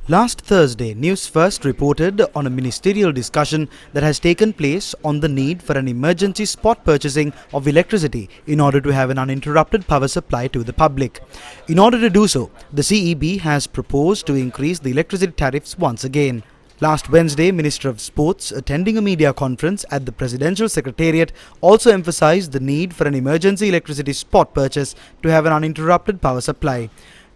Last Thursday, News First reported on a ministerial discussion that has taken place on the need for an emergency spot purchasing of electricity in order to have an uninterrupted power supply to the public. In order to do so, the CEB has proposed to increase the electricity tariffs once again. Last Wednesday, Minister of Sports, attending a media conference at the Presidential Secretariat, also emphasized the need for an emergency electricity spot purchase to have an uninterrupted power supply.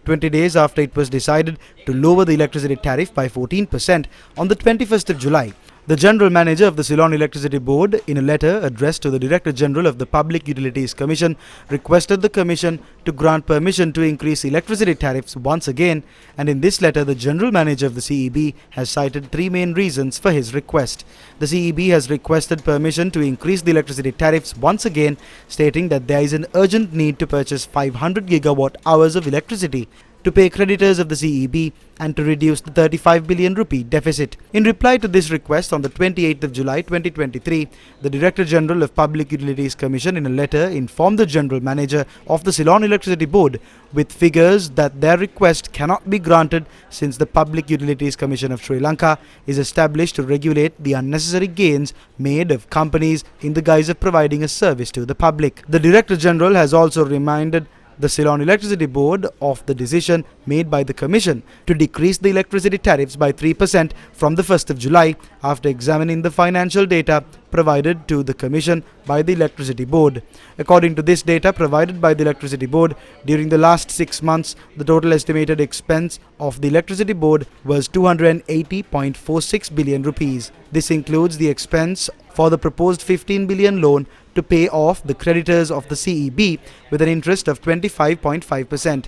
20 days after it was decided to lower the electricity tariff by 14% on the 21st of July, the General Manager of the Ceylon Electricity Board, in a letter addressed to the Director General of the Public Utilities Commission, requested the Commission to grant permission to increase electricity tariffs once again, and in this letter the General Manager of the CEB has cited three main reasons for his request. The CEB has requested permission to increase the electricity tariffs once again, stating that there is an urgent need to purchase 500 gigawatt hours of electricity to pay creditors of the CEB and to reduce the 35 billion rupee deficit. In reply to this request on the 28th of July 2023, the Director General of Public Utilities Commission in a letter informed the General Manager of the Ceylon Electricity Board with figures that their request cannot be granted since the Public Utilities Commission of Sri Lanka is established to regulate the unnecessary gains made of companies in the guise of providing a service to the public. The Director General has also reminded the Ceylon Electricity Board of the decision made by the Commission to decrease the electricity tariffs by 3% from the 1st of July after examining the financial data provided to the Commission by the Electricity Board. According to this data provided by the Electricity Board, during the last 6 months, the total estimated expense of the Electricity Board was 280.46 billion rupees. This includes the expense for the proposed 15 billion loan to pay off the creditors of the CEB with an interest of 25.5%.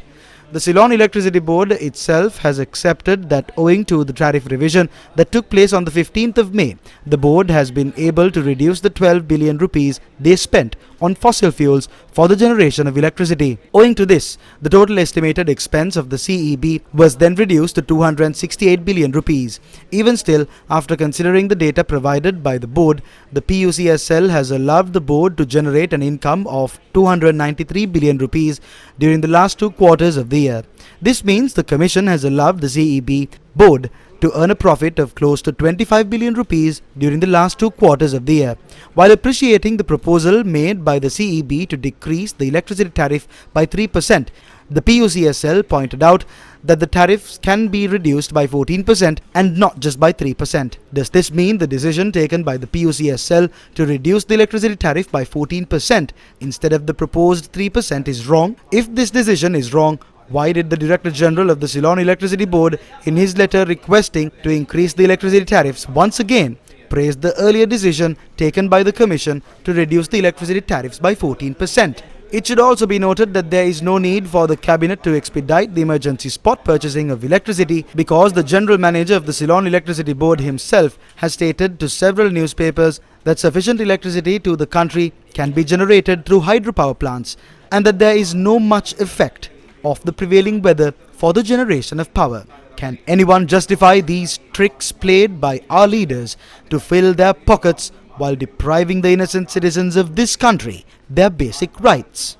The Ceylon Electricity Board itself has accepted that owing to the tariff revision that took place on the 15th of May, the board has been able to reduce the 12 billion rupees they spent on fossil fuels for the generation of electricity. Owing to this, the total estimated expense of the CEB was then reduced to 268 billion rupees. Even still, after considering the data provided by the board, the PUCSL has allowed the board to generate an income of 293 billion rupees during the last 2 quarters of the year. This means the Commission has allowed the CEB board to earn a profit of close to 25 billion rupees during the last 2 quarters of the year. While appreciating the proposal made by the CEB to decrease the electricity tariff by 3%, the PUCSL pointed out that the tariffs can be reduced by 14% and not just by 3%. Does this mean the decision taken by the PUCSL to reduce the electricity tariff by 14% instead of the proposed 3% is wrong? If this decision is wrong, why did the Director General of the Ceylon Electricity Board, in his letter requesting to increase the electricity tariffs once again, praise the earlier decision taken by the Commission to reduce the electricity tariffs by 14%? It should also be noted that there is no need for the Cabinet to expedite the emergency spot purchasing of electricity because the General Manager of the Ceylon Electricity Board himself has stated to several newspapers that sufficient electricity to the country can be generated through hydropower plants and that there is no much effect of the prevailing weather for the generation of power. Can anyone justify these tricks played by our leaders to fill their pockets while depriving the innocent citizens of this country their basic rights?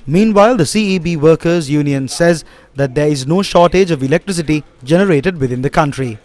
Meanwhile, the CEB Workers' Union says that there is no shortage of electricity generated within the country.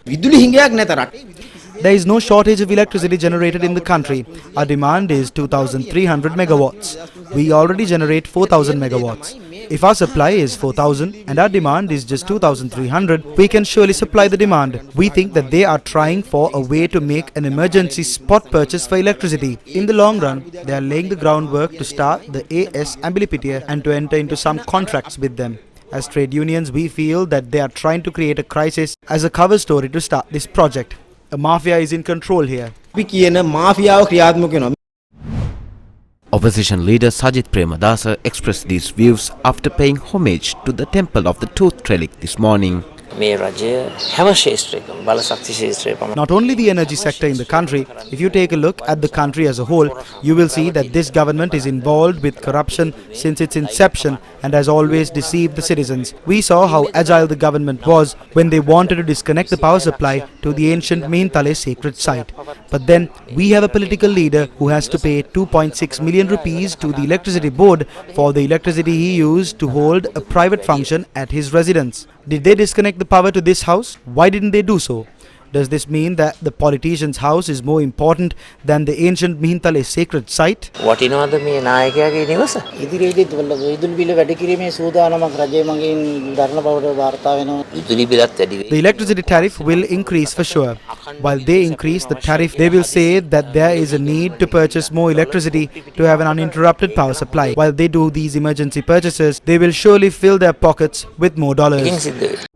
There is no shortage of electricity generated in the country. Our demand is 2,300 megawatts. We already generate 4,000 megawatts. If our supply is 4,000 and our demand is just 2,300, we can surely supply the demand. We think that they are trying for a way to make an emergency spot purchase for electricity. In the long run, they are laying the groundwork to start the AS Ambilipitia and to enter into some contracts with them. As trade unions, we feel that they are trying to create a crisis as a cover story to start this project. A mafia is in control here. Opposition leader Sajith Premadasa expressed these views after paying homage to the temple of the tooth relic this morning. Not only the energy sector in the country, if you take a look at the country as a whole, you will see that this government is involved with corruption since its inception and has always deceived the citizens. We saw how agile the government was when they wanted to disconnect the power supply to the ancient Meentale sacred site. But then we have a political leader who has to pay 2.6 million rupees to the electricity board for the electricity he used to hold a private function at his residence. Did they disconnect the the power to this house? Why didn't they do so? Does this mean that the politician's house is more important than the ancient Mihintale's sacred site? වටිනවද මේ නායකයාගේ නිවස? ඉදිරියේදී විදුලි බිල වැඩි කිරීමේ සූදානමක් රජය මගින් දරන බවට වාර්තා වෙනවා. විදුලි බිලත් වැඩි වෙයි. The electricity tariff will increase for sure. While they increase the tariff, they will say that there is a need to purchase more electricity to have an uninterrupted power supply. While they do these emergency purchases, they will surely fill their pockets with more dollars.